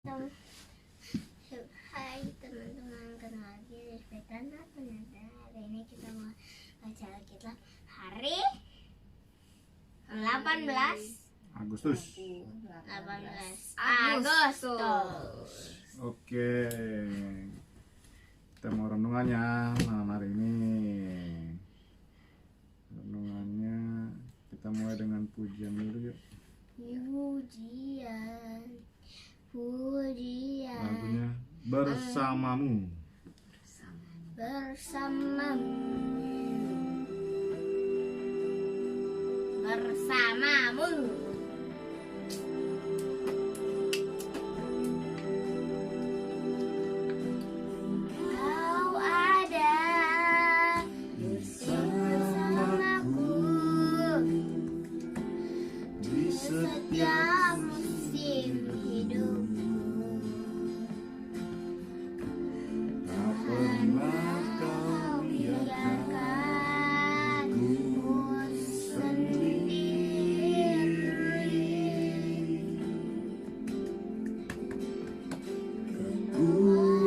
Hai teman-teman, ketemu lagi di Petanda Penanda. Hari ini kita mau baca Alkitab hari 18 Agustus. Oke, kita mau renungannya malam hari ini. Renungannya kita mulai dengan pujian dulu yuk. Pujian Lagunya Bersamamu. Bersamamu. Kau ada bersamaku di setiap musim hidupku. Tak pernah kau biarkan ku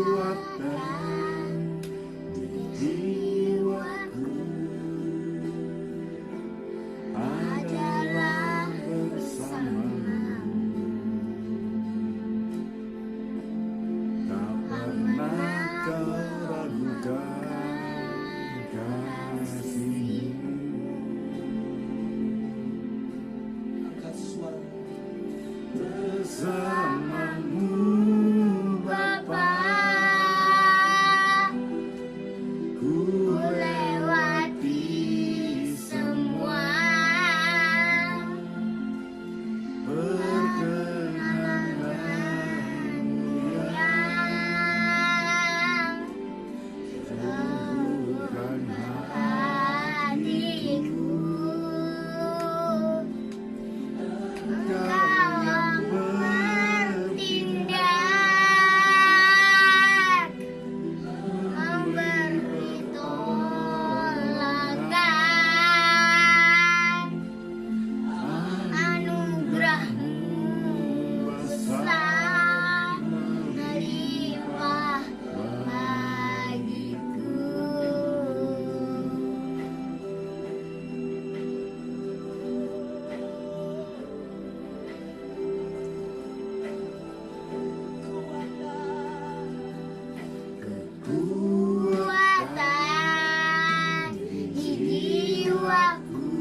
kekuatan di jiwaku adalah bersamamu. Tak pernah kau ragukan kasih-Mu. Bersamamu Bapa, ku Lewati semua perkenananmu yang teguhkan hatiku. Engkau yang Bertindak memberi tolakan, anugerah-Mu besar melimpah bagiku. Kekuatan di jiwaku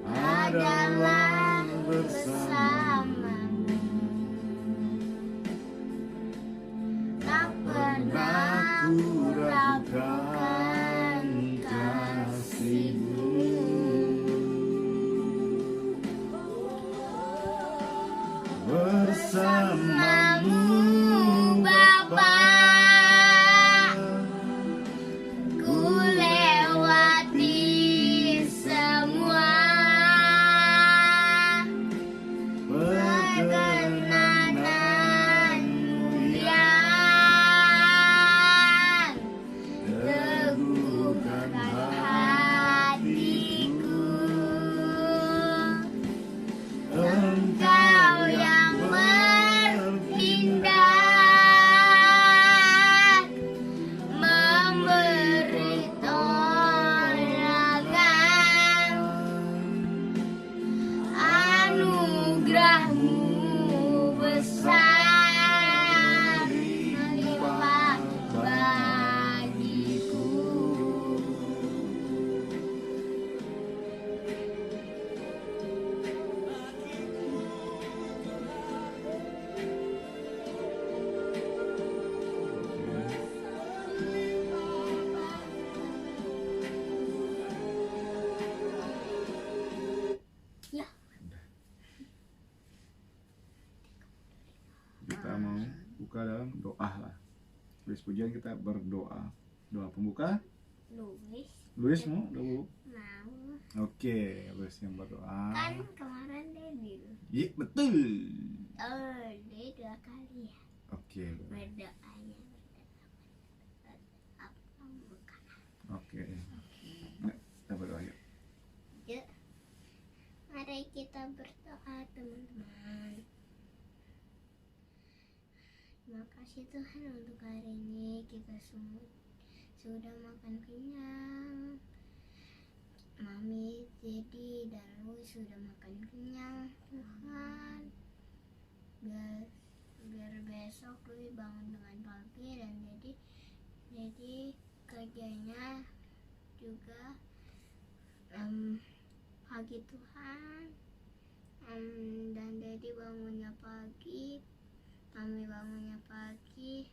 adalah bersamamu. Tak pernah ku ragukan kasih-Mu. bersamamu Bapa, ku lewati semua perkenananmu yang teguhkan hatiku. Engkau yang bertindak memberi tolakan, anugerah-Mu besar melimpah bagiku. Ya, Kita mau buka dalam doa lah. Habis pujian kita berdoa. Doa pembuka. Luis mau dulu. mau Oke, Luis yang berdoa. kan kemarin Dedi. Iya, betul. Dia 2 kali ya Oke. berdoanya. Apa bukan? Oke. Nah, kita berdoa yuk. Yuk, mari kita berdoa teman-teman. Terima kasih Tuhan untuk hari ini kita semua sudah makan kenyang. Mami, Dedi, dan Louis sudah makan kenyang Tuhan. Biar besok Louis bangun dengan pagi dan Dedi kerjanya juga pagi Tuhan. Dan Dedi bangunnya pagi, Mami bangunnya pagi.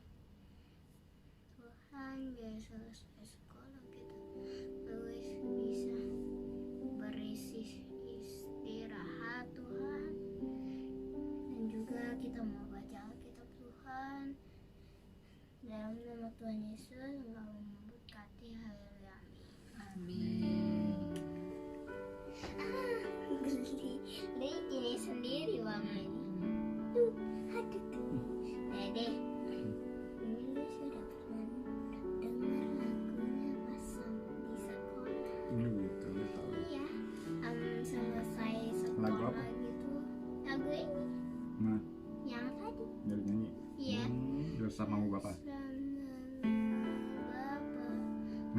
Tuhan, biar selesai sekolah kita Louis bisa berisi istirahat Tuhan. Dan juga kita mau baca Alkitab Tuhan. Dalam nama Tuhan Yesus, Engkau memberkati. Haleluya. Amin. Geli ini sendiri Mama ini. Aduh. Dede, ini lu sudah pernah dengar lagunya pas di sekolah? Gitu, tahu. Iya, selesai sekolah Lagu apa? gitu. Lagu ini Nah, yang tadi. dari nyanyi. Iya. Bersama Bapak. Bapak.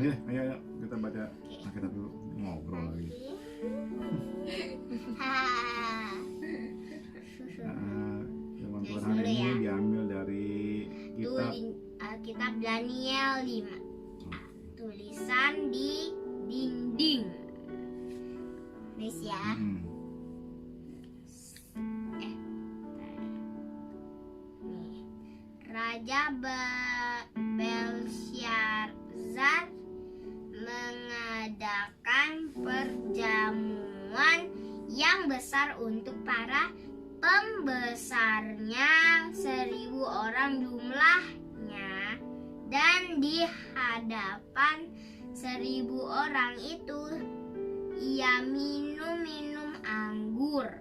Ayo, kita baca Alkitab dulu, ngobrol lagi. Firman Tuhan hari ini diambil dari kitab Daniel 5. Tulisan di dinding. Nis ya. Nih. Raja Belshazzar mengadakan perjamuan yang besar untuk para pembesarnya, 1.000 orang jumlahnya, dan di hadapan 1.000 orang itu ia minum anggur.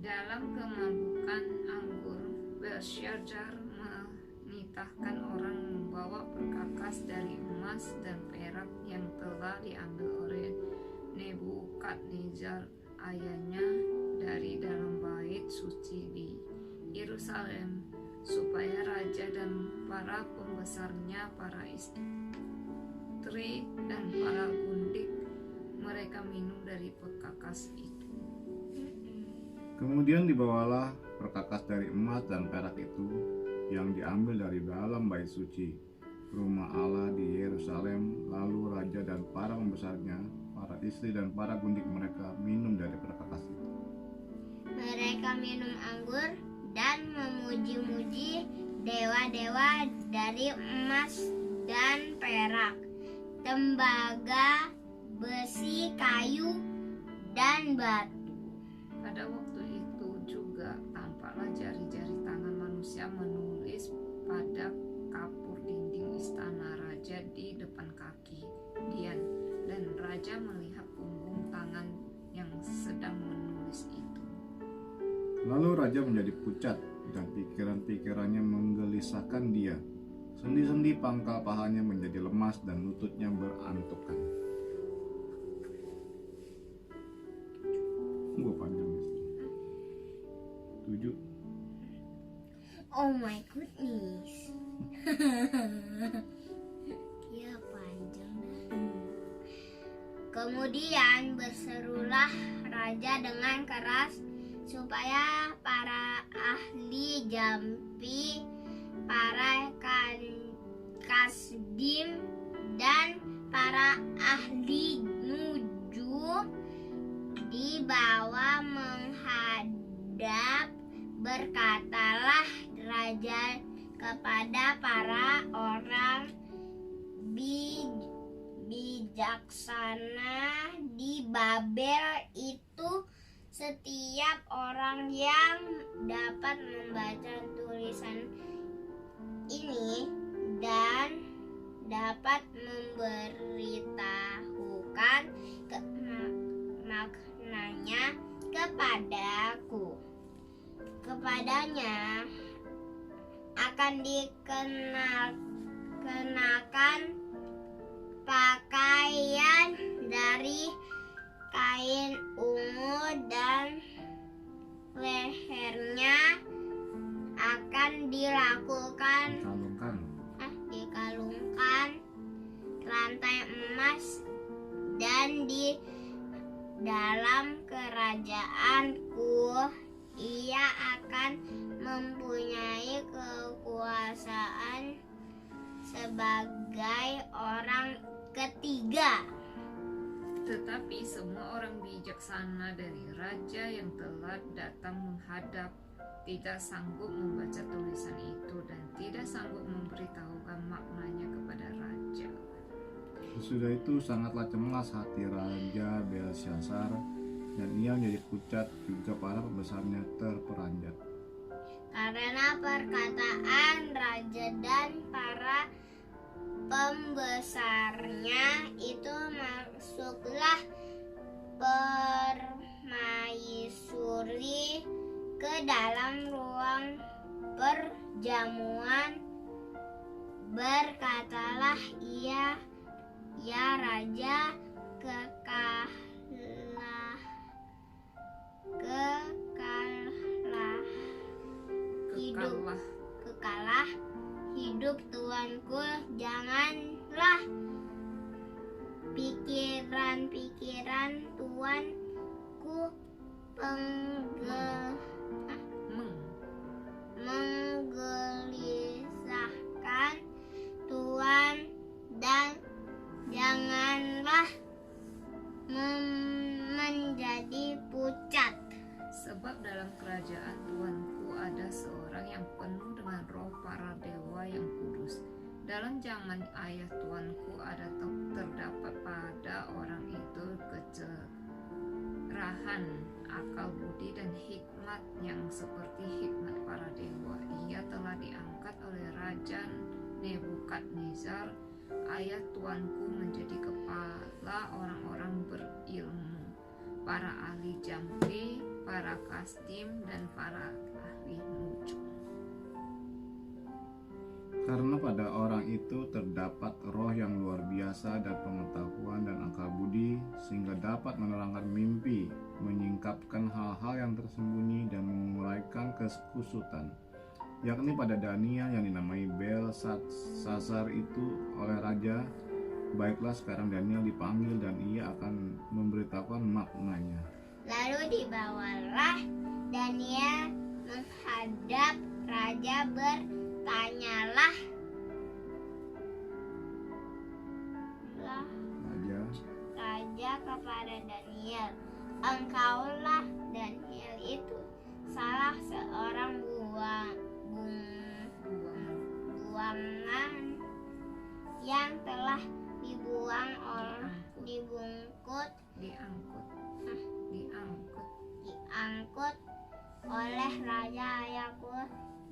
Dalam kemabukan anggur, Belshazzar menitahkan orang membawa perkakas dari emas dan perak yang telah diambil oleh Nebukadnezar ayahnya dari dalam bait suci di Yerusalem, supaya raja dan para pembesarnya, para istri dan para gundik mereka minum dari perkakas itu. Kemudian dibawalah perkakas dari emas dan perak itu yang diambil dari dalam bait suci, rumah Allah di Yerusalem. Lalu raja dan para pembesarnya, para istri dan para gundik mereka minum dari perkakas itu. Mereka minum anggur dan memuji-muji dewa-dewa dari emas dan perak, tembaga, besi, kayu, dan batu. Pada waktu itu juga tampaklah jari-jari tangan manusia menulis pada kapur dinding istana raja di depan kaki Dian, dan raja melihat punggung tangan yang sedang menulis itu. Lalu raja menjadi pucat dan pikiran-pikirannya menggelisahkan dia. Sendi-sendi pangkal pahanya menjadi lemas dan lututnya berantukan. Gue panjang nih. 7. Oh my goodness. Ya panjang. Kemudian berserulah raja dengan keras supaya para ahli jampi, para kasdim, dan para ahli nujum dibawa menghadap. Berkatalah raja kepada para orang bijaksana di Babel itu, setiap orang yang dapat membaca tulisan ini dan dapat memberitahukan maknanya kepadanya akan dikenakan pakaian dari kain ungu dan lehernya akan dan di dalam kerajaanku ia akan mempunyai kekuasaan sebagai orang ketiga. Tetapi semua orang bijaksana dari raja yang telah datang menghadap tidak sanggup membaca tulisan itu dan tidak sanggup memberitahukan maknanya kepada raja. Sesudah itu sangatlah cemas hati Raja Belsyazar, dan ia menjadi pucat, juga para pembesarnya terperanjat. Karena perkataan raja dan para pembesarnya itu, masuklah permaisuri ke dalam ruang perjamuan. Berkatalah ia, "Ya Raja, kekalah hidup tuanku, janganlah pikiran-pikiran tuanku menggelisahkan tuan, dan janganlah menjadi pucat. Sebab dalam kerajaan Tuanku ada seorang yang penuh dengan roh para dewa yang kudus. Dalam zaman ayah Tuanku ada terdapat pada orang itu kecerahan, akal budi dan hikmat yang seperti hikmat para dewa. Ia telah diangkat oleh Raja Nebukadnezar ayah Tuanku menjadi kepala orang-orang berilmu, para ahli jampi, para kastim, dan para ahli nujum. Karena pada orang itu terdapat roh yang luar biasa dan pengetahuan dan akal budi, sehingga dapat menerangkan mimpi, menyingkapkan hal-hal yang tersembunyi dan menguraikan kekusutan, yakni pada Daniel yang dinamai Belsyazar itu oleh raja. Baiklah, sekarang Daniel dipanggil dan ia akan memberitahukan maknanya. Lalu dibawalah Daniel menghadap raja. Bertanyalah raja kepada Daniel, "Engkaulah Daniel itu, salah seorang buangan yang telah diangkut oleh raja ayahku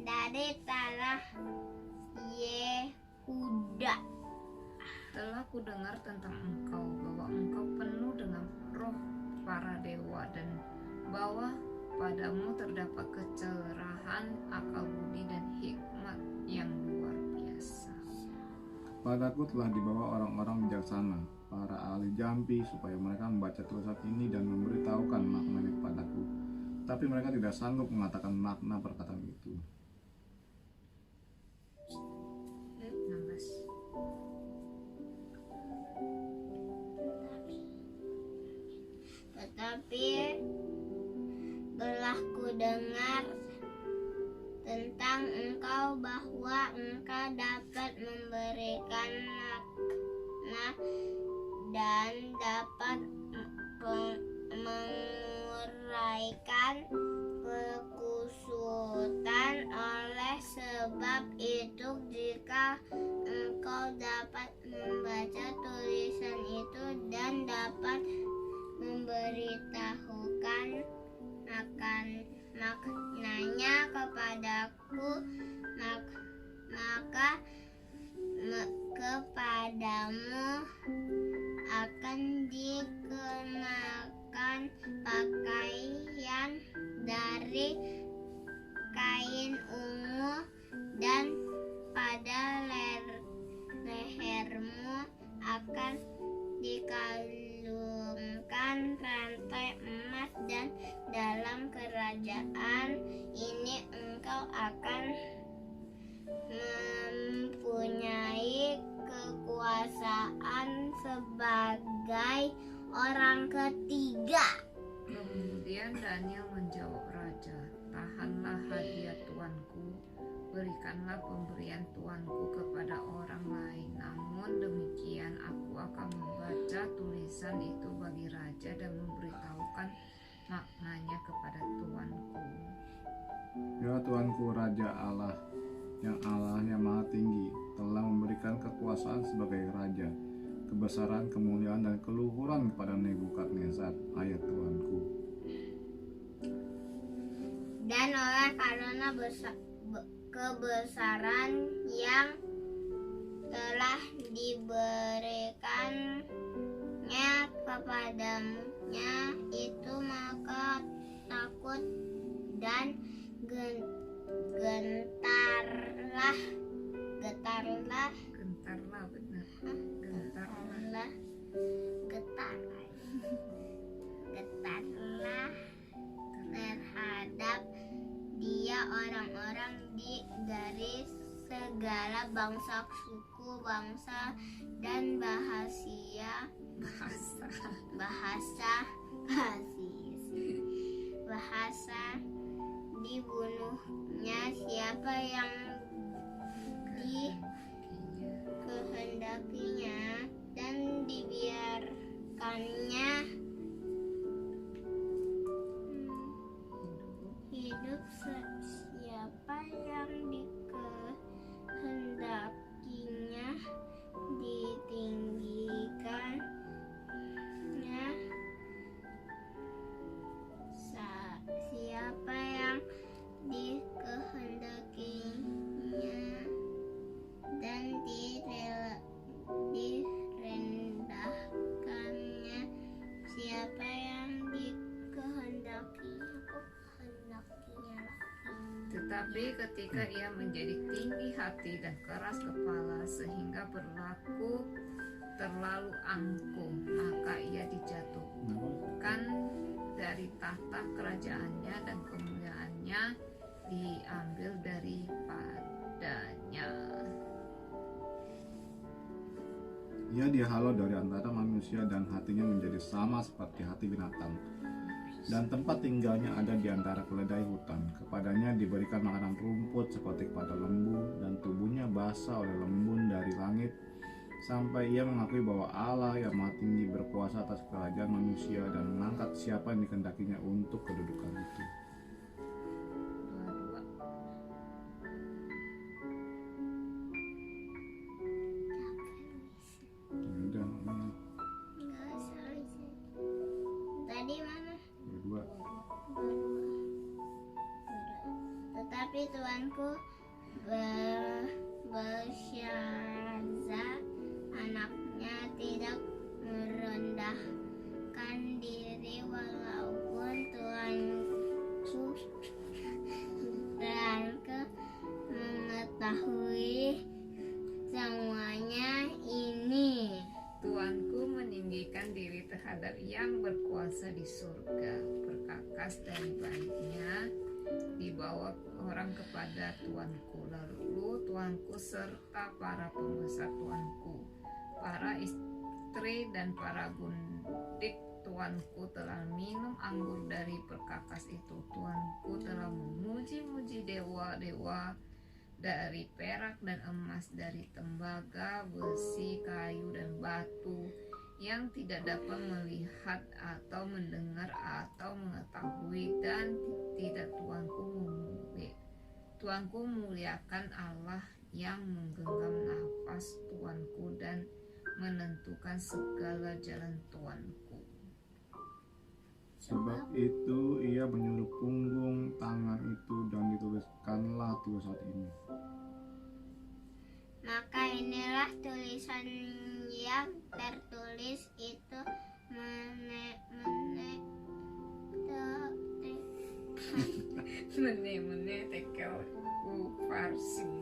dari tanah Yehuda. Telah kudengar tentang engkau, bahwa engkau penuh dengan roh para dewa, dan bahwa padamu terdapat kecerahan, akal budi, dan hikmat yang luar biasa. Padaku telah dibawa orang-orang bijaksana, para ahli jampi, supaya mereka membaca tulisan ini dan memberitahukan maknanya kepadaku. Tapi mereka tidak sanggup mengatakan makna perkataan itu. 16. Tetapi telah kudengar tentang engkau, bahwa engkau dapat memberikan makna dan dapat menguraikan kekusutan. Oleh sebab itu, jika engkau dapat membaca tulisan itu dan dapat memberitahukan maknanya kepadaku, maka kepadamu akan dikenakan pakaian dari kain ungu, dan pada lehermu akan dikalungkan rantai emas, dan dalam kerajaan ini engkau akan mempunyai kekuasaan sebagai orang ketiga. Kemudian Daniel menjawab raja, tahanlah hadiah tuanku, berikanlah pemberian tuanku kepada orang lain. Namun demikian aku akan membaca tulisan itu bagi raja dan memberitahukan maknanya kepada tuanku. Ya Tuanku Raja Allah, yang Allahnya maha tinggi, telah memberikan kekuasaan sebagai Raja, kebesaran, kemuliaan, dan keluhuran kepada Nebukadnezar, ayat Tuanku. Dan oleh karena kebesaran yang telah diberikannya kepadamunya itu, maka takut dan getarlah Gentarlah benar. Gentarlah. getarlah terhadap dia orang-orang dari segala bangsa, suku, bangsa, dan bahasa dibunuhnya siapa yang dikehendakinya, dan dibiarkannya hidup siapa yang dikehendakinya ditinggikannya, siapa yang dikehendakinya dan direndahkannya, siapa yang dikehendakinya Tetapi ketika ia menjadi tinggi hati dan keras kepala sehingga berlaku terlalu angkuh, maka ia dijatuhkan dari tahta kerajaannya dan kemuliaannya diambil daripadanya. Ia dihalau dari antara manusia dan hatinya menjadi sama seperti hati binatang, dan tempat tinggalnya ada di antara keledai hutan. Kepadanya diberikan makanan rumput seperti kepada lembu, dan tubuhnya basah oleh embun dari langit, sampai ia mengakui bahwa Allah yang maha tinggi berkuasa atas kerajaan manusia dan mengangkat siapa yang dikehendakinya untuk kedudukan itu. Ya udah, Enggak selesai. Tadi mana? berdua. Tetapi tuanku Belshazzar anaknya tidak merendahkan diri, walaupun tuanku mengetahui semuanya ini. Tuanku meninggikan diri terhadap yang berkuasa di surga, berkakas dari baiknya dibawa orang kepada tuanku. Lalu tuanku serta para pembesar tuanku, para istri dan para gundik tuanku telah minum anggur dari perkakas itu. Tuanku telah memuji-muji dewa-dewa dari perak dan emas, dari tembaga, besi, kayu, dan batu, yang tidak dapat melihat atau mendengar atau mengetahui, dan tidak Tuanku muliakan Allah yang menggenggam nafas tuanku dan menentukan segala jalan tuanku. Sebab itu ia menyuruh punggung tangan itu, dan dituliskanlah tulisan ini. Maka inilah tulisan yang tertulis itu, Mene tekel ufarsin.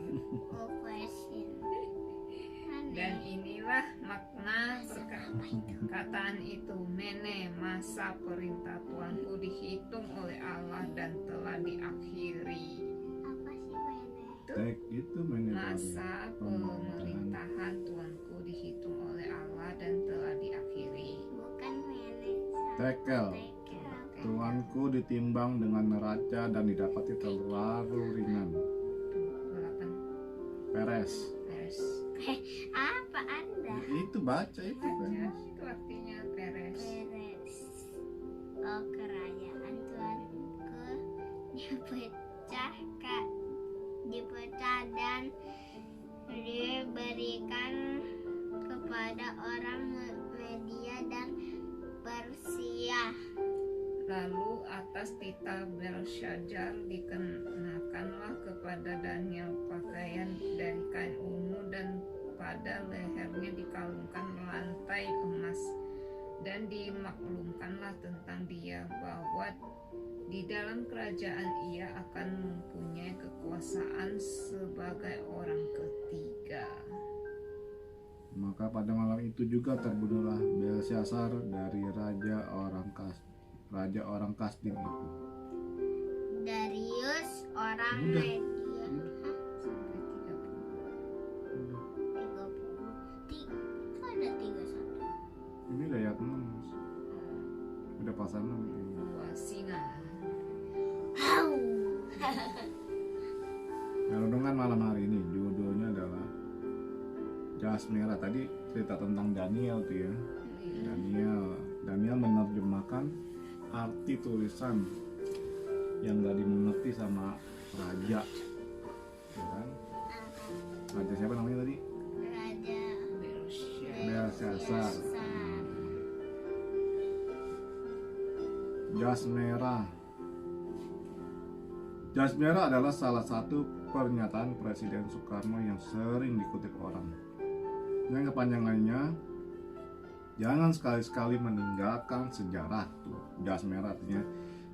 Dan inilah makna perkataan itu, mene, masa perintah tuanku dihitung oleh Allah dan telah diakhiri. Apa sih mene? Tek itu Masa pemerintahan tuanku dihitung oleh Allah dan telah diakhiri. Bukan mene. shekel. Tuanku ditimbang dengan neraca dan didapati terlalu ringan. 8 Peres. peres. Apa Anda? Itu baca itu Ya, peres. itu artinya peres. Peres. Oh, kerajaan Tuanku dipecah dan diberikan kepada orang Media dan Persia. Lalu atas titah Belshazzar dikenakanlah kepada Daniel pakaian dari kain ungu dan pada lehernya dikalungkan rantai emas, dan dimaklumkanlah tentang dia bahwa di dalam kerajaan ia akan mempunyai kekuasaan sebagai orang ketiga. Maka pada malam itu juga terbunuhlah Belshazzar dari raja orang Kasdim itu. Darius orang Udah. Media. Hah? Sampai 30. 30. Kok ada 31? Ini udah ayat 6. Udah pasal 6 ini. Dua singa. Hau. Nah, renungan malam hari ini judulnya adalah Jas Merah. Tadi cerita tentang Daniel tuh ya. Daniel menerjemahkan arti tulisan yang gak dimengerti sama raja, ya kan? Raja siapa namanya tadi? Raja Belshazzar. Belshazzar. Jas merah. Jas merah adalah salah satu pernyataan Presiden Soekarno yang sering dikutip orang. Yang kepanjangannya, jangan sekali-sekali meninggalkan sejarah. Tuh, jas merah artinya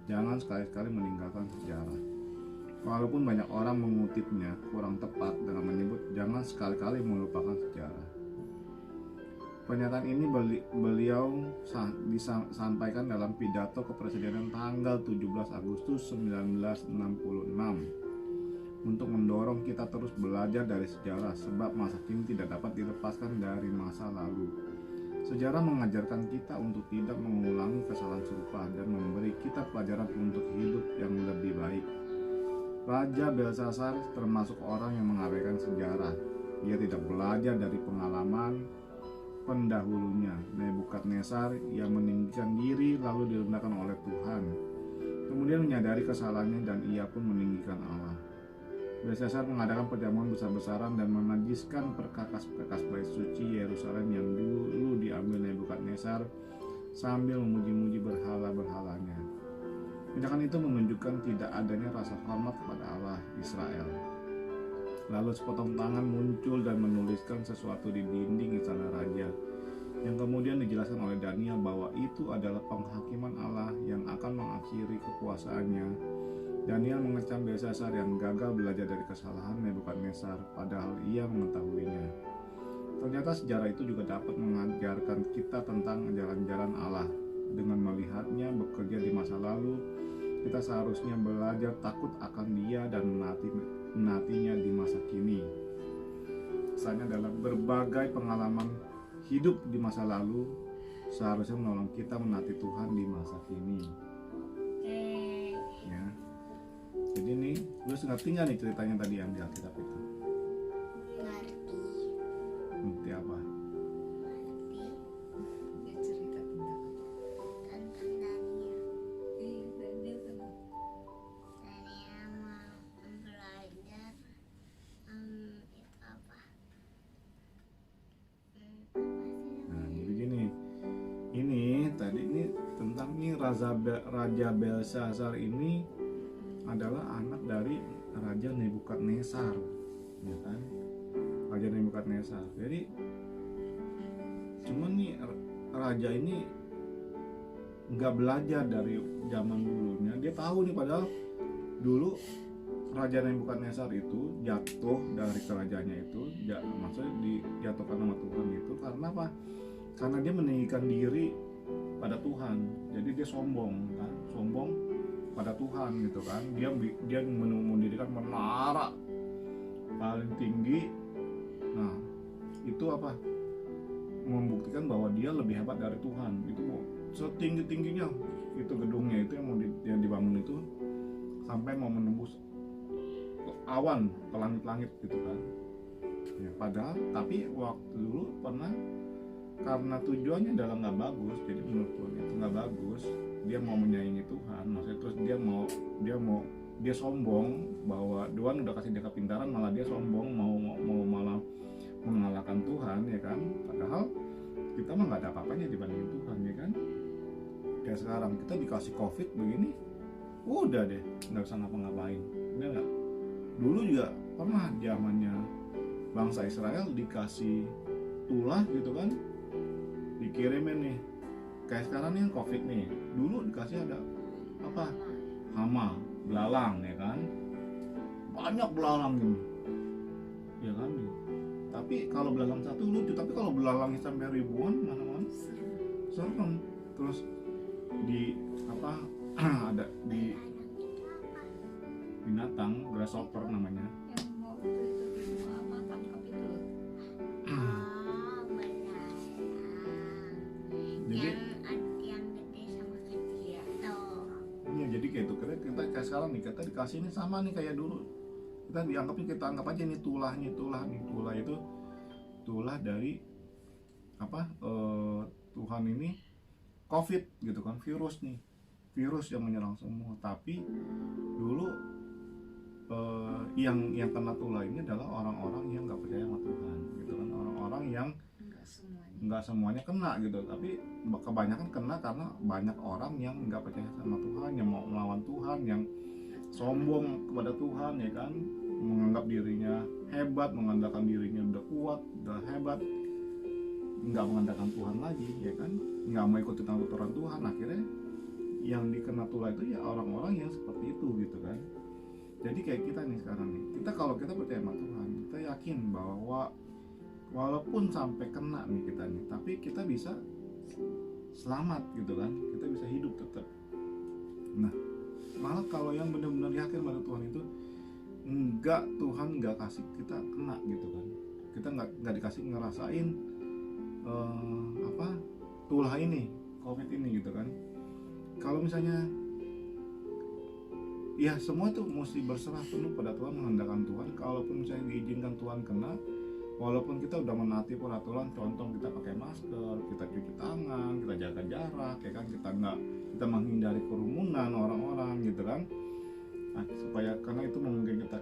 jangan sekali-sekali meninggalkan sejarah. Walaupun banyak orang mengutipnya kurang tepat dengan menyebut jangan sekali-kali melupakan sejarah. Pernyataan ini beliau disampaikan dalam pidato kepresidenan tanggal 17 Agustus 1966 untuk mendorong kita terus belajar dari sejarah, sebab masa kini tidak dapat dilepaskan dari masa lalu. Sejarah mengajarkan kita untuk tidak mengulangi kesalahan serupa dan memberi kita pelajaran untuk hidup yang lebih baik. Raja Belshazzar termasuk orang yang mengabaikan sejarah. Dia tidak belajar dari pengalaman pendahulunya, Nebukadnezar, yang meninggikan diri lalu direndahkan oleh Tuhan. Kemudian menyadari kesalahannya dan ia pun meninggikan Allah. Belshazzar mengadakan perjamuan besar-besaran dan menajiskan perkakas-perkakas bait suci Yerusalem yang dulu diambil Nebukadnezar sambil memuji-muji berhala-berhalanya. Tindakan itu menunjukkan tidak adanya rasa hormat kepada Allah Israel. Lalu sepotong tangan muncul dan menuliskan sesuatu di dinding istana raja, yang kemudian dijelaskan oleh Daniel bahwa itu adalah penghakiman Allah yang akan mengakhiri kekuasaannya. Daniel mengecam Belshazzar yang gagal belajar dari kesalahan Nebukadnezar, padahal ia mengetahuinya. Ternyata sejarah itu juga dapat mengajarkan kita tentang jalan-jalan Allah. Dengan melihatnya bekerja di masa lalu, kita seharusnya belajar takut akan Dia dan menatinya di masa kini. Misalnya dalam berbagai pengalaman hidup di masa lalu, seharusnya menolong kita menati Tuhan di masa kini. Ya. Jadi nih, lu ngerti nggak nih ceritanya tadi yang di Alkitab itu? Ngerti. Ngerti apa? Ngerti Dia cerita tentang tentang Daniel. Daniel kenapa? Daniel mau belajar itu apa? Apa sih? Nah, jadi gini. Ini tadi ini tentang nih Raja Belshazzar ini adalah anak dari Raja Nebukadnezar, ya kan? Raja Nebukadnezar. Jadi cuman nih raja ini nggak belajar dari zaman dulunya. Dia tahu nih padahal dulu Raja Nebukadnezar itu jatuh dari kerajaannya itu, maksudnya dijatuhkan sama Tuhan itu karena apa? Karena dia meninggikan diri pada Tuhan. Jadi dia sombong, kan? Sombong pada Tuhan gitu kan. Dia mendirikan menara paling tinggi. Nah, itu apa? Membuktikan bahwa dia lebih hebat dari Tuhan. Itu setinggi tingginya itu gedungnya itu yang dibangun itu sampai mau menembus awan ke langit-langit gitu kan. Ya, padahal tapi waktu dulu pernah karena tujuannya adalah nggak bagus, jadi menurut Tuhan itu nggak bagus, dia mau menyaingi Tuhan, maksudnya terus dia sombong bahwa Tuhan udah kasih dia kepintaran, malah dia sombong mau malah mengalahkan Tuhan, ya kan. Padahal kita mah nggak ada apa-apanya dibandingin Tuhan, ya kan. Kayak sekarang kita dikasih COVID begini, udah deh nggak bisa ngapa-ngapain, udah nggak. Dulu juga pernah zamannya bangsa Israel dikasih tulah gitu kan, dikirimin nih. Kayak sekarang nih COVID nih, dulu dikasih ada apa, hama, belalang, ya kan, banyak belalang gini, ya kan. Tapi kalau belalang satu lucu, tapi kalau belalangnya sampai ribuan mana-mana serem. Terus di apa ada di binatang grasshopper namanya. Yang waktu itu di rumah ama tangkap itu. Oh, benar. Jadi Yang gede sama kecil tuh. iya, jadi kayak itu kita kayak sekarang nih, kita dikasih ini sama nih kayak dulu. Kita anggap aja nih tulah itu tulah dari apa Tuhan ini COVID gitu kan, virus yang menyerang semua. Tapi dulu yang kena tulah ini adalah orang-orang yang nggak percaya sama Tuhan gitu kan, orang-orang yang nggak semuanya kena gitu, tapi kebanyakan kena karena banyak orang yang nggak percaya sama Tuhan, yang mau melawan Tuhan, yang sombong kepada Tuhan, ya kan, menganggap dirinya hebat, mengandalkan dirinya udah kuat, udah hebat, nggak mengandalkan Tuhan lagi, ya kan, nggak mau ikutin aturan Tuhan. Akhirnya yang dikena tulah itu ya orang-orang yang seperti itu gitu kan. Jadi kayak kita nih sekarang nih, kalau kita percaya sama Tuhan, kita yakin bahwa walaupun sampai kena nih kita nih, tapi kita bisa selamat gitu kan, kita bisa hidup tetap. Nah, malah kalau yang benar-benar yakin pada Tuhan itu Tuhan nggak kasih kita kena gitu kan, kita nggak dikasih ngerasain tulah ini, COVID ini gitu kan. Kalau misalnya ya semua tuh mesti berserah penuh pada Tuhan, mengandalkan Tuhan. Kalaupun misalnya diizinkan Tuhan kena, walaupun kita udah menaati peraturan, contoh kita pakai masker, kita cuci tangan, kita jaga jarak, ya kan, kita menghindari kerumunan orang-orang gitu kan. Nah, supaya karena itu memungkinkan kita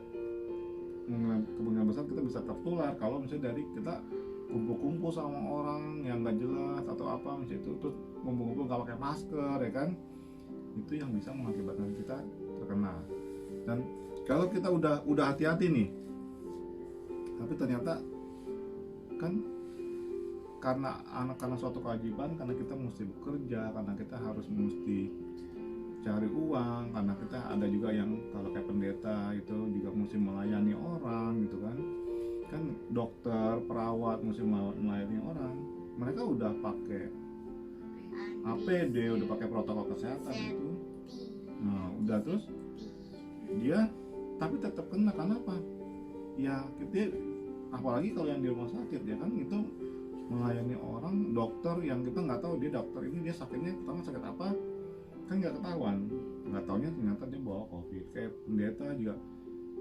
kemungkinan besar kita bisa tertular kalau misalnya dari kita kumpul-kumpul sama orang yang nggak jelas atau apa misalnya itu, terus kumpul-kumpul nggak pakai masker, ya kan, itu yang bisa mengakibatkan kita terkena. Dan kalau kita udah hati-hati nih, tapi ternyata kan karena suatu kewajiban, karena kita mesti bekerja, karena kita mesti cari uang, karena kita ada juga yang kalau kayak pendeta itu juga mesti melayani orang gitu kan dokter, perawat mesti melayani orang, mereka udah pakai APD, udah pakai protokol kesehatan itu. Nah udah, terus dia tapi tetap kena. Kenapa? Ya kita, apalagi kalau yang di rumah sakit, ya kan, itu melayani orang, dokter yang kita nggak tahu dia dokter ini dia sakitnya pertama sakit apa kan nggak ketahuan, nggak taunya ternyata dia bawa COVID. Kayak pendeta juga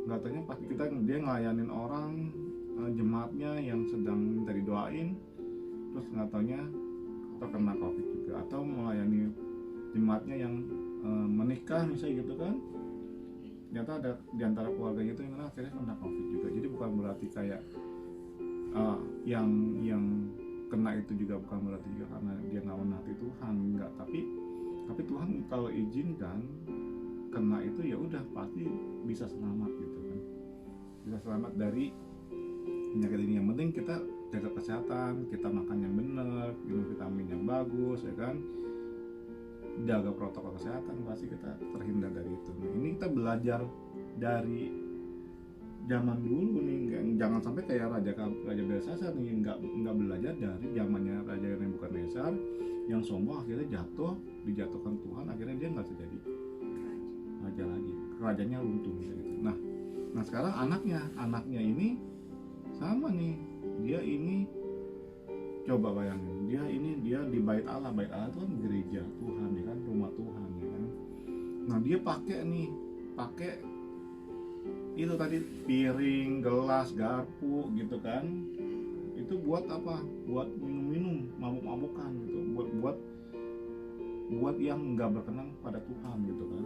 nggak taunya pasti dia ngelayanin orang, jemaatnya yang sedang minta didoain, terus nggak taunya terkena COVID juga, atau melayani jemaatnya yang menikah misalnya gitu kan, ternyata ada diantara keluarganya itu yang akhirnya kena COVID juga. Jadi bukan berarti kayak yang kena itu juga bukan berarti juga karena dia nggak menaati Tuhan, enggak. Tapi Tuhan kalau izinkan kena itu ya udah pasti bisa selamat gitu kan, bisa selamat dari penyakit ini. Yang penting kita jaga kesehatan, kita makan yang benar, minum vitamin yang bagus, ya kan, jaga protokol kesehatan, pasti kita terhindar dari itu. Nah ini kita belajar dari zaman dulu nih, jangan sampai kayak Raja Belsasar nih, nggak belajar dari zamannya Raja Nebukadnezar yang sombong, akhirnya dijatuhkan Tuhan, akhirnya dia nggak bisa jadi raja lagi, kerajaannya runtuh gitu. Nah sekarang anaknya ini sama nih, dia ini Coba bayangin, dia di bait Allah itu kan gereja Tuhan ya kan, rumah Tuhan ya kan. Nah dia pakai itu tadi piring, gelas, garpu gitu kan. Itu buat apa? Buat minum-minum, mabuk-mabukan gitu. Buat yang nggak berkenan pada Tuhan gitu kan.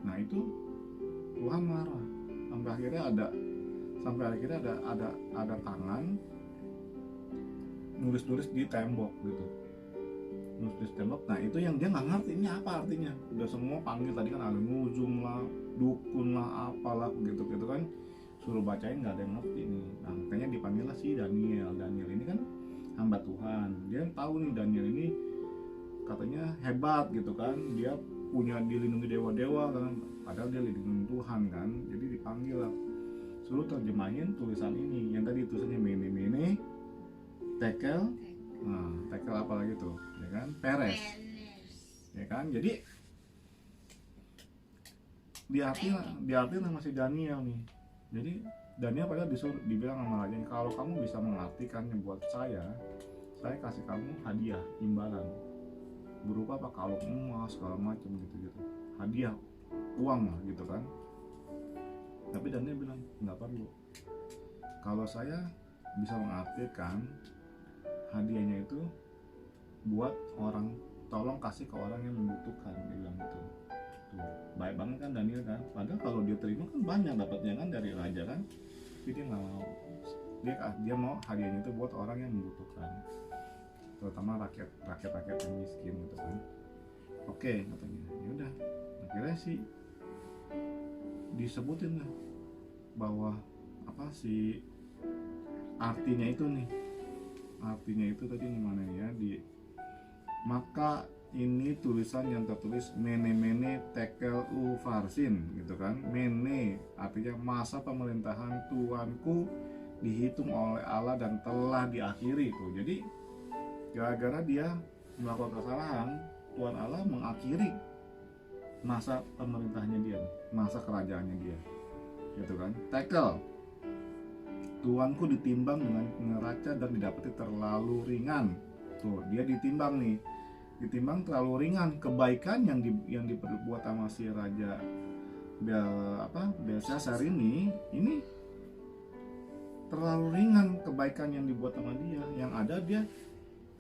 Nah itu Tuhan marah. Sampai akhirnya ada tangan nulis di tembok gitu. Nulis tembok. Nah itu yang dia nggak ngerti ini apa artinya. Udah semua panggil tadi kan, ada nuzum lah, dukun lah, apalah gitu kan, suruh bacain nggak ada yang ngerti nih. Nah makanya dipanggil lah si Daniel ini kan hamba Tuhan. Dia tahu nih Daniel ini katanya hebat gitu kan, dia punya dilindungi dewa-dewa kan, padahal dia dilindungi Tuhan kan. Jadi dipanggil lah, suruh terjemahin tulisan ini yang tadi tulisannya mene tekel. Nah tekel apa lagi tuh ya kan, peres ya kan. Jadi diartiin sama si Daniel nih. Jadi Daniel padahal dibilang sama raja, kalau kamu bisa mengartikannya buat saya kasih kamu hadiah imbalan berupa apa, kalung emas segala macam gitu hadiah uang lah gitu kan. Tapi Daniel bilang nggak perlu, kalau saya bisa mengartikan hadiahnya itu buat orang, tolong kasih ke orang yang membutuhkan, dia bilang gitu. Tuh, baik banget kan Daniel kan. Padahal kalau dia terima kan banyak dapatnya kan dari raja kan, tapi dia nggak mau. Dia mau hadiahnya itu buat orang yang membutuhkan, terutama rakyat yang miskin gitu kan. Oke katanya, ya udah. Akhirnya sih disebutin lah bahwa apa sih artinya itu tadi gimana ya, maka ini tulisan yang tertulis mene tekel ufarsin gitu kan. Mene artinya masa pemerintahan Tuanku dihitung oleh Allah dan telah diakhiri tuh. Jadi gara-gara dia melakukan kesalahan, Tuhan Allah mengakhiri masa pemerintahnya dia, masa kerajaannya dia gitu kan. Tekel, Tuanku ditimbang dengan neraca dan didapati terlalu ringan. Tuh dia ditimbang terlalu ringan. Kebaikan yang diperbuat sama si raja Belshazzar ini terlalu ringan kebaikan yang dibuat sama dia. Yang ada dia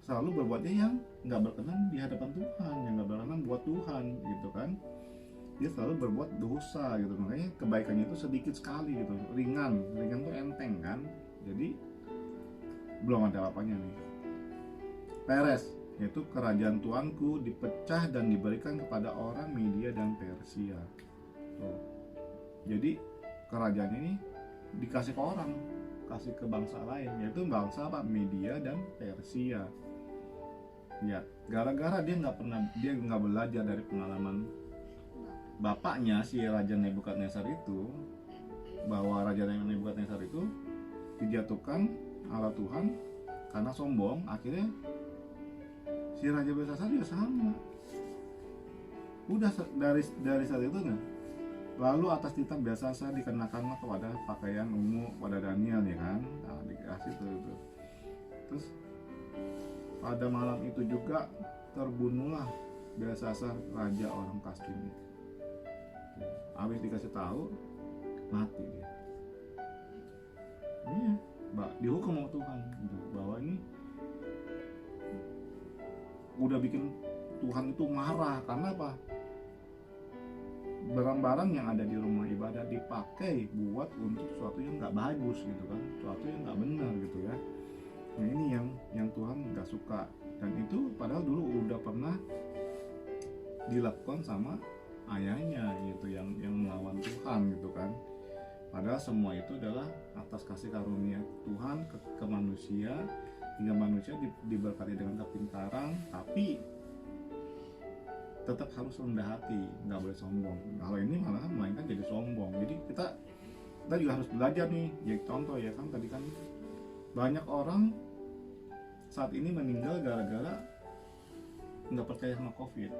selalu berbuatnya yang nggak berkenan di hadapan Tuhan, yang nggak berkenan buat Tuhan gitu kan. Dia selalu berbuat dosa gitu, makanya kebaikannya itu sedikit sekali gitu, ringan tuh enteng kan. Jadi belum ada apa-apanya nih. Peres, yaitu kerajaan Tuanku dipecah dan diberikan kepada orang Media dan Persia. Tuh. Jadi kerajaannya ini dikasih ke orang, kasih ke bangsa lain, yaitu bangsa apa, Media dan Persia. Ya, gara-gara dia nggak belajar dari pengalaman bapaknya si Raja Nebukadnezar itu, bahwa Raja Nebukadnezar itu dijatuhkan Allah Tuhan karena sombong. Akhirnya si Raja Belshazzar juga sama. Udah dari saat itu kan, lalu atas titah Belshazzar dikenakanlah kepada pakaian ungu pada Daniel ya kan. Nah, dikasih itu. Terus pada malam itu juga terbunuhlah Belshazzar raja orang Kasdim itu. Habis dikasih tahu mati dia. Iya, dihukum sama Tuhan gitu, bahwa ini udah bikin Tuhan itu marah. Karena apa? Barang-barang yang ada di rumah ibadah dipakai buat untuk sesuatu yang nggak bagus gitu kan, sesuatu yang nggak benar gitu ya. Nah ini yang Tuhan nggak suka, dan itu padahal dulu udah pernah dilakukan sama ayahnya gitu, yang melawan Tuhan gitu kan. Padahal semua itu adalah atas kasih karunia Tuhan ke manusia, hingga manusia diberkati dengan kepintaran, tapi tetap harus rendah hati, nggak boleh sombong. Kalau ini malah melainkan jadi sombong. Jadi kita juga harus belajar nih. Jadi contoh ya kan, tadi kan banyak orang saat ini meninggal gara-gara nggak percaya sama COVID,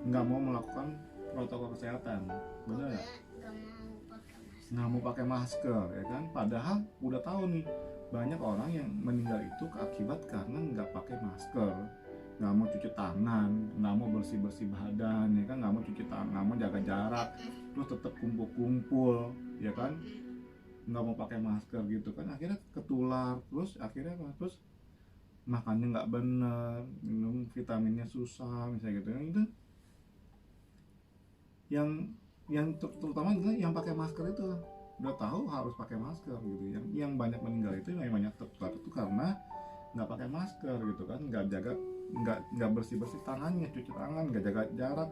nggak mau melakukan protokol kesehatan, benar nggak? Nggak mau pakai masker. nggak mau pakai masker, ya kan? Padahal udah tahu nih banyak orang yang meninggal itu akibat karena nggak pakai masker, nggak mau cuci tangan, nggak mau bersih badan, ya kan? Nggak mau cuci tangan, nggak mau jaga jarak, terus tetap kumpul, ya kan? Nggak mau pakai masker gitu kan, akhirnya ketular, terus akhirnya apa? Terus makannya nggak bener, minum vitaminnya susah, misalnya gitu. Itu yang terutama juga yang pakai masker itu udah tahu harus pakai masker gitu. Yang banyak meninggal itu, yang banyak tertular itu karena nggak pakai masker gitu kan, nggak bersih tangannya, cuci tangan, nggak jaga jarak,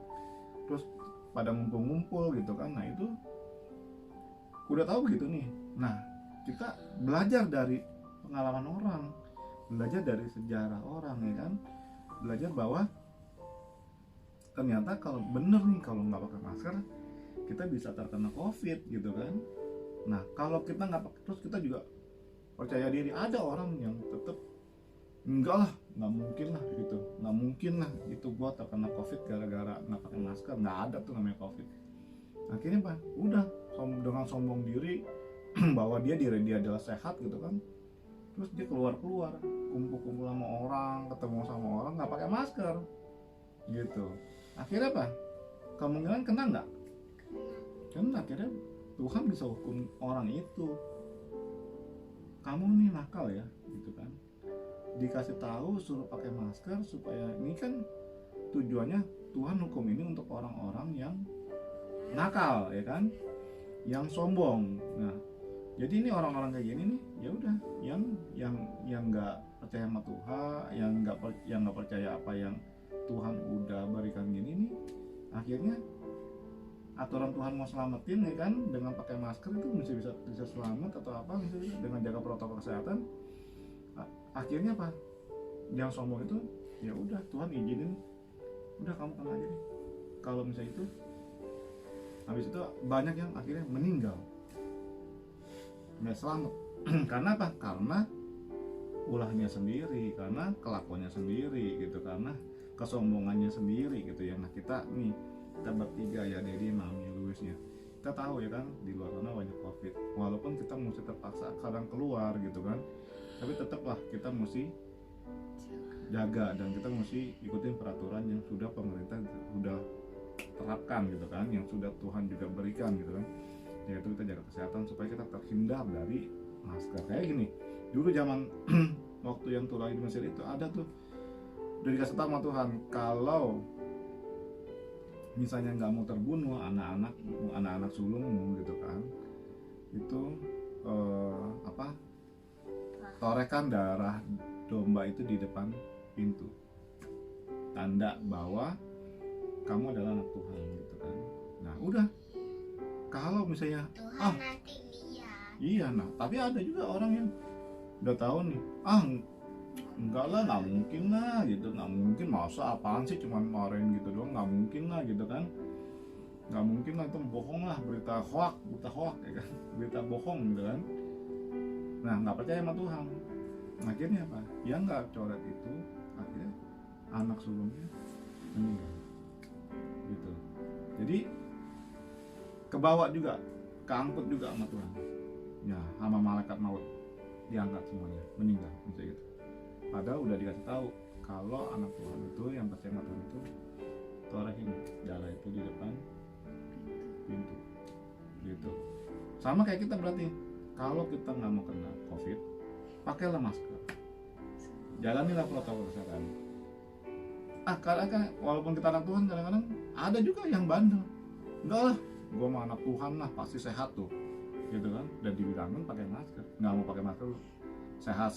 terus pada ngumpul gitu kan. Nah itu udah tahu gitu nih. Nah kita belajar dari pengalaman orang, belajar dari sejarah orang, ya kan, belajar bahwa ternyata kalau bener nih, kalau nggak pakai masker kita bisa terkena COVID gitu kan. Nah kalau kita nggak pakai, terus kita juga percaya diri, ada orang yang tetap enggak lah, nggak mungkin lah gitu, nggak mungkin lah itu gua terkena COVID gara-gara nggak pakai masker, nggak ada tuh namanya COVID. Akhirnya apa? Udah dengan sombong diri bahwa dia adalah sehat gitu kan, terus dia keluar kumpul sama orang, ketemu sama orang nggak pakai masker gitu. Akhirnya apa? Kemungkinan kena nggak? Kena. Akhirnya Tuhan bisa hukum orang itu. Kamu nih nakal ya, gitu kan? Dikasih tahu suruh pakai masker supaya ini kan tujuannya Tuhan hukum ini untuk orang-orang yang nakal, ya kan? Yang sombong. Nah, jadi ini orang-orang kayak gini nih, ya udah, yang nggak percaya sama Tuhan, yang nggak percaya apa yang Tuhan udah berikan gini nih, akhirnya aturan Tuhan mau selamatin, ya kan, dengan pakai masker itu bisa selamat atau apa, misalnya dengan jaga protokol kesehatan. Akhirnya apa? Yang sombong itu ya udah Tuhan izinin, udah kamu kena aja nih. Kalau misalnya itu, habis itu banyak yang akhirnya meninggal, nggak selamat. Karena apa? Karena ulahnya sendiri, karena kelakuannya sendiri gitu, karena kesombongannya sendiri gitu ya. Nah kita bertiga ya, Dedi, Mami, Luisnya, kita tahu ya kan di luar sana banyak COVID, walaupun kita mesti terpaksa kadang keluar gitu kan, tapi tetaplah kita mesti jaga dan kita mesti ikutin peraturan yang sudah pemerintah sudah terapkan gitu kan, yang sudah Tuhan juga berikan gitu kan, yaitu kita jaga kesehatan supaya kita terhindar dari masker. Kayak gini, dulu zaman waktu yang tulah di Mesir itu ada tuh, udah dikasih tahu sama Tuhan kalau misalnya nggak mau terbunuh anak-anak sulungmu gitu kan, itu torekan darah domba itu di depan pintu, tanda bahwa kamu adalah anak Tuhan gitu kan. Nah udah, kalau misalnya Tuhan nanti lihat. iya, nah tapi ada juga orang yang udah tahu nih, enggak lah, nggak mungkin lah gitu, nggak mungkin, masa apaan sih cuman marahin gitu doang, nggak mungkin lah gitu kan, nggak mungkin lah, itu bohong lah, berita hoak ya kan, berita bohong gitu kan. Nah nggak percaya sama Tuhan, akhirnya apa? Yang nggak coret itu akhirnya anak sulungnya meninggal gitu. Jadi kebawa juga, keangkut juga sama Tuhan ya, sama malaikat maut, diangkat semuanya, meninggal misalnya gitu. Padahal udah dikasih tahu kalau anak Tuhan itu, yang percaya sama Tuhan itu, torehin darah itu di depan pintu gitu. Sama kayak kita berarti, kalau kita nggak mau kena COVID, pakailah masker, jalanilah protokol kesehatan. Karena walaupun kita anak Tuhan, kadang-kadang ada juga yang bandel, enggak lah, gue mah anak Tuhan lah, pasti sehat tuh gitu kan, dan dibilangin pakai masker, nggak mau pakai masker, sehat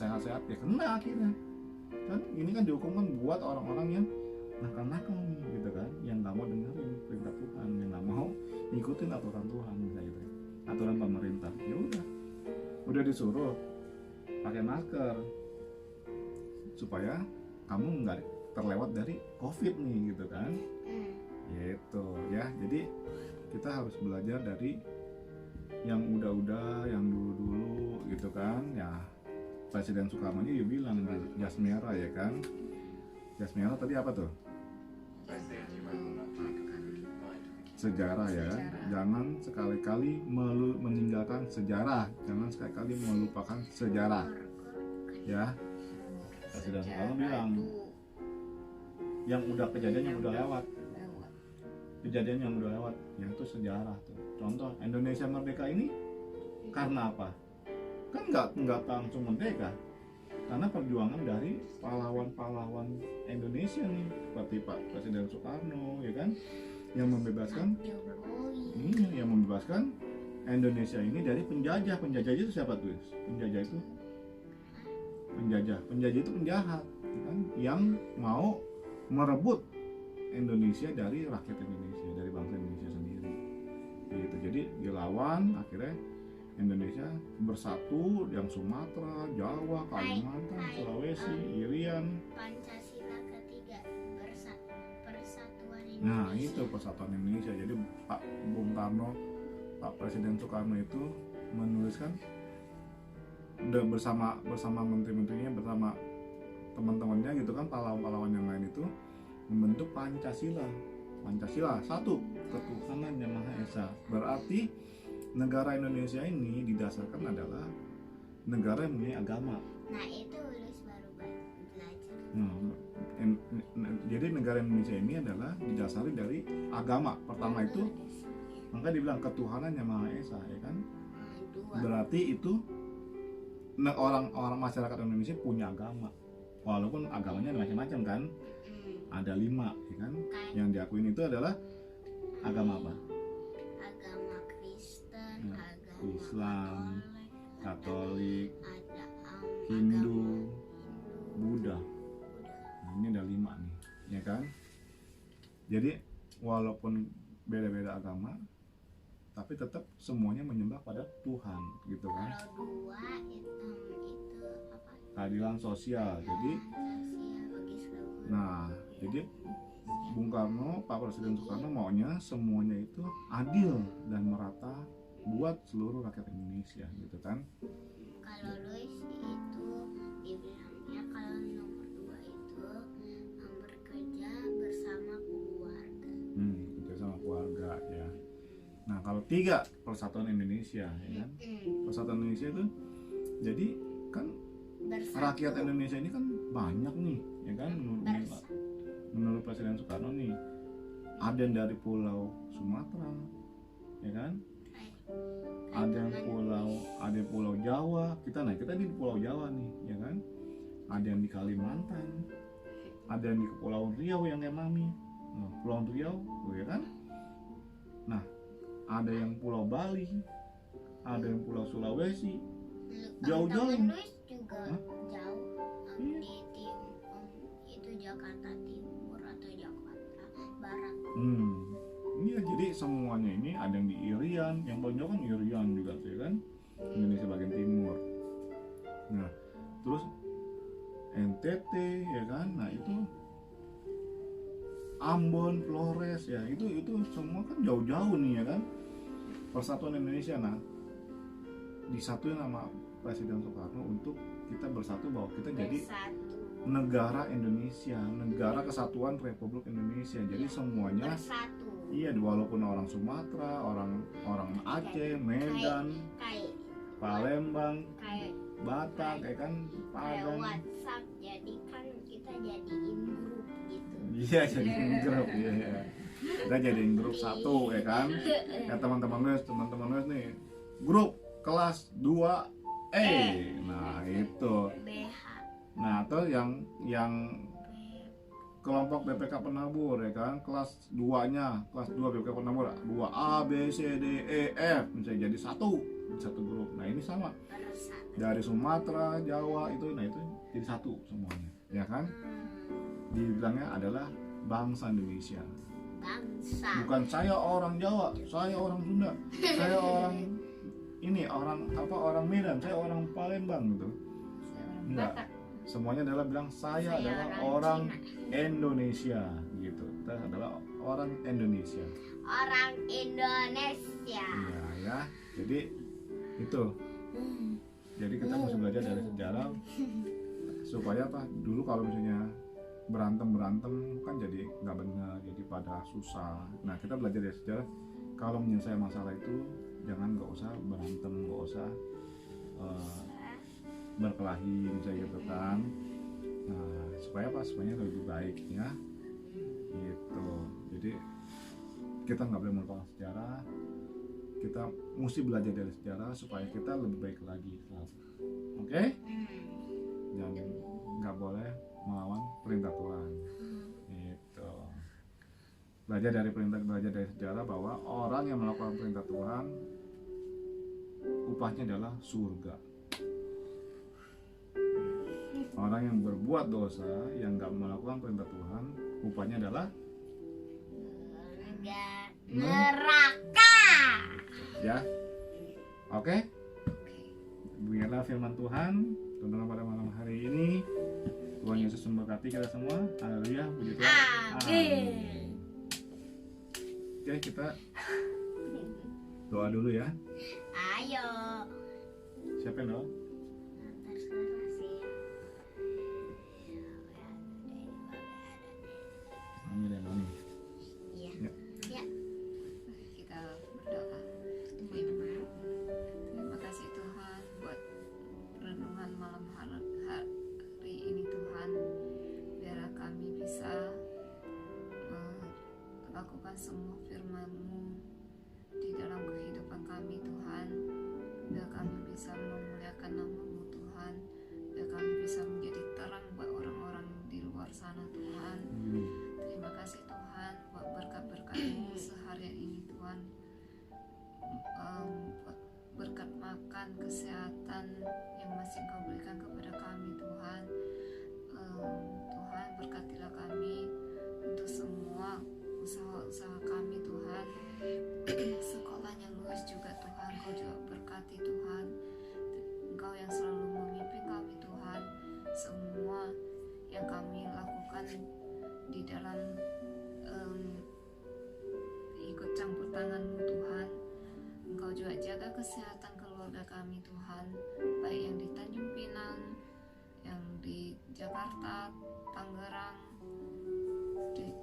ya kena akhirnya kan. Ini kan dihukumkan buat orang-orang yang nakal nih gitu kan, yang nggak mau dengerin perintah Tuhan, yang nggak mau ngikutin aturan Tuhan misalnya gitu, aturan pemerintah. Ya udah disuruh pakai masker supaya kamu nggak terlewat dari COVID nih gitu kan, gitu ya. Jadi kita harus belajar dari yang udah yang dulu gitu kan ya. Presiden Soekarno aja dia bilang jas merah ya kan. Jas merah tadi apa tuh? sejarah ya. Sejarah. Jangan sekali-kali meninggalkan sejarah, jangan sekali-kali melupakan sejarah ya. Presiden Soekarno Sejarah bilang itu yang udah kejadian yang udah lewat, lewat. kejadian yang udah lewat, yang itu sejarah tuh. Contoh Indonesia merdeka ini karena apa? Kan nggak langsung merdeka, karena perjuangan dari pahlawan-pahlawan Indonesia nih, seperti Pak Presiden Soekarno ya kan, yang membebaskan yang membebaskan Indonesia ini dari penjajah. Penjajah itu siapa tuh? Penjajah itu penjahat ya kan? Yang mau merebut Indonesia dari rakyat Indonesia, dari bangsa Indonesia sendiri gitu. Jadi dilawan, akhirnya Indonesia bersatu, yang Sumatera, Jawa, Kalimantan, Sulawesi, Irian. Pancasila ketiga, persatuan Indonesia. Nah itu persatuan Indonesia. Jadi Pak Bung Karno, Pak Presiden Soekarno itu menuliskan bersama menteri-menterinya, bersama teman-temannya gitu kan, pahlawan-pahlawan yang lain itu membentuk Pancasila. Pancasila satu, ketuhanan yang Maha Esa. Berarti negara Indonesia ini didasarkan adalah negara yang mempunyai agama. Nah itu Luis baru belajar. Jadi negara Indonesia ini adalah didasari dari agama. Pertama itu, maka dibilang ketuhanan yang Maha Esa ya kan. Dua. Berarti itu orang masyarakat Indonesia punya agama, walaupun agamanya macam-macam kan, ada 5 ya kan. Yang diakuin itu adalah agama apa? Agama Kristen, agama Islam, Katolik, ada Hindu, agama Buddha. Nah, ini ada 5 nih ya kan. Jadi walaupun beda-beda agama, tapi tetap semuanya menyembah pada Tuhan gitu kan. Kalau dua itu apa? Keadilan sosial. Jadi Sosial bagi seluruh. nah, jadi Bung Karno, Pak Presiden Soekarno maunya semuanya itu adil dan merata buat seluruh rakyat Indonesia gitu kan. Kalau Luis itu dibilangnya kalau nomor 2 itu bekerja bersama keluarga. Kerja sama keluarga ya. Nah kalau 3 persatuan Indonesia ya kan. Persatuan Indonesia itu jadi kan Bersatu. rakyat Indonesia ini kan banyak nih ya kan, menurut Presiden Soekarno nih. Ada yang dari Pulau Sumatera ya kan, ada yang pulau Jawa. Kita di Pulau Jawa nih ya kan. Ada yang di Kalimantan, ada yang di Kepulauan Riau yang kayak Mami. Nah, Pulau Riau ya kan. Nah ada yang Pulau Bali, ada yang Pulau Sulawesi. Jauh-jauh. Teman Luis juga Hah? jauh. Iya. Di tim itu Jakarta Timur atau Jakarta Barat. Iya, jadi semuanya ini ada yang di Irian, yang paling jauh kan Irian juga tuh ya kan, Indonesia bagian timur. Nah, terus NTT ya kan, nah itu Ambon, Flores ya, itu semua kan jauh-jauh nih ya kan. Persatuan Indonesia, nah disatuin sama Presiden Soekarno untuk kita bersatu bahwa kita jadi Bersatu. negara Indonesia, negara kesatuan Republik Indonesia. Jadi semuanya Bersatu. iya, walaupun orang Sumatera, orang Aceh, Medan, Kayak Palembang, kayak Batak, kayak kan Padang. WhatsApp, jadi kan kita jadiin grup gitu. Iya, jadiin grup, iya. Kita jadiin grup 1 ya kan. Ya teman-teman Luis nih, grup kelas 2E. Nah, itu. BH. Nah, terus yang kelompok BPK Penabur ya kan, kelas 2-nya, kelas 2 BPK Penabur 2A, B, C, D, E, F bisa jadi satu grup. Nah, ini sama. Bersatu. Dari Sumatera, Jawa itu, nah itu jadi satu semuanya, ya kan? Dibilangnya adalah bangsa Indonesia. Bangsa. Bukan saya orang Jawa, saya orang Sunda, saya orang ini orang Medan, saya orang Palembang gitu. Enggak. Semuanya adalah bilang saya adalah orang Indonesia gitu. Kita adalah orang Indonesia. Orang Indonesia. Iya ya. Jadi itu. Jadi kita mesti belajar dari sejarah supaya apa? Dulu kalau misalnya berantem kan jadi nggak benar, jadi pada susah. Nah, kita belajar dari sejarah, kalau menyelesaikan masalah itu nggak usah berantem, nggak usah berkelahi misalnya gitu kan. Nah, supaya lebih baik ya gitu. Jadi kita nggak boleh melupakan sejarah, kita mesti belajar dari sejarah supaya kita lebih baik lagi. Oke? Dan nggak boleh melawan perintah Tuhan. Gitu. Belajar dari sejarah bahwa orang yang melakukan perintah Tuhan upahnya adalah surga. Orang yang berbuat dosa, yang nggak melakukan perintah Tuhan, upahnya adalah neraka. Ya, oke? Beginilah firman Tuhan tentang pada malam hari ini. Tuhan Yesus memberkati kita semua. Haleluya, puji Tuhan. Amin. Oke, kita doa dulu ya. Ayo. Siapa yang doa? Terserah sih. Amin ya, amin. Iya. Ya. Ya. Kita berdoa. Terima kasih Tuhan buat renungan malam hari ini Tuhan, biar kami bisa lakukan semua firman-Mu di dalam kehidupan kami Tuhan, biar kami bisa memuliakan nama-Mu Tuhan, biar kami bisa menjadi terang buat orang-orang di luar sana Tuhan. Terima kasih Tuhan buat berkat-berkat-Mu seharian ini Tuhan, buat berkat makan, kesehatan yang masih Engkau berikan kepada kami Tuhan. Tuhan, berkatilah kami untuk semua usaha-usaha kami Tuhan, sekolahnya lulus juga Tuhan, Engkau juga berkati Tuhan. Engkau yang selalu memimpin kami Tuhan, semua yang kami lakukan di dalam ikut campur tangan-Mu Tuhan. Engkau juga jaga kesehatan keluarga kami Tuhan, baik yang di Tanjung Pinang, yang di Jakarta, Tangerang.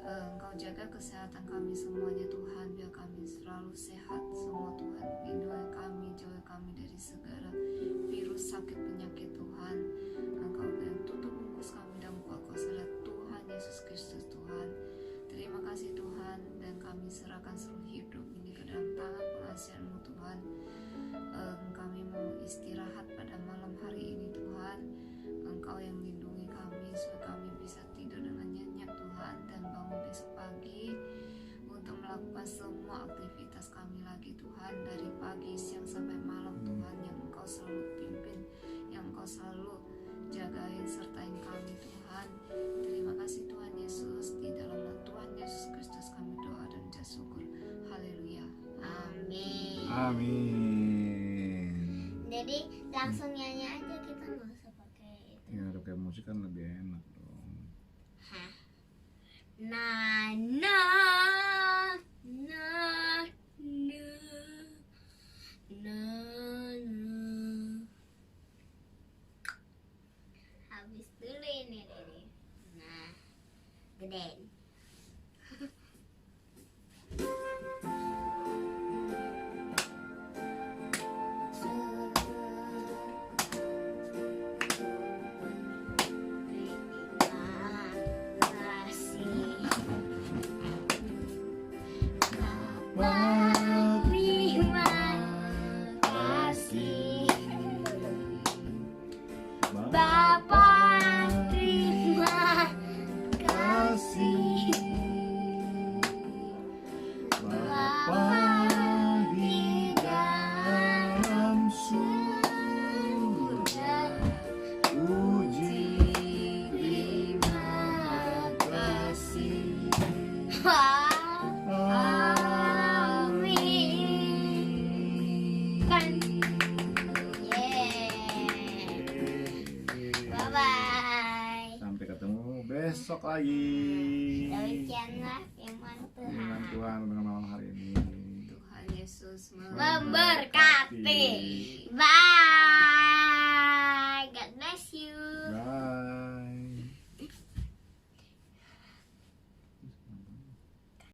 Engkau jaga kesehatan kami semuanya Tuhan, biar kami selalu sehat semua Tuhan. Lindungi kami, jauhi kami dari segala virus, sakit, penyakit Tuhan. Engkau yang tutup bungkus kami dalam kuasa Tuhan Yesus Kristus Tuhan. Terima kasih Tuhan, dan kami serahkan seluruh hidup ini ke dalam tangan pengasihan-Mu Tuhan. Kami mau istirahat pada malam hari ini Tuhan. Engkau yang lindungi kami supaya kami bisa tidur dengan nyenyak Tuhan, dan bangun besok pagi untuk melakukan semua aktivitas kami lagi Tuhan, dari pagi, siang sampai malam Tuhan, yang Engkau selalu pimpin, yang Engkau selalu jagain sertain kami Tuhan. Terima kasih Tuhan Yesus, di dalam nama Tuhan Yesus Kristus kami doa dan ucap syukur. Haleluya. Amin. Amin. Jadi langsung nyanyi aja, kita nggak usah pakai itu. Ya, pakai musik kan lebih enak dong. Hah? Na na na na na na. Habis dulu ini Dede. Nah, gedein. Besok lagi. Demikianlah firman Firman Tuhan. Tuhan dengan malam hari ini. Tuhan Yesus Memberkati. Bye.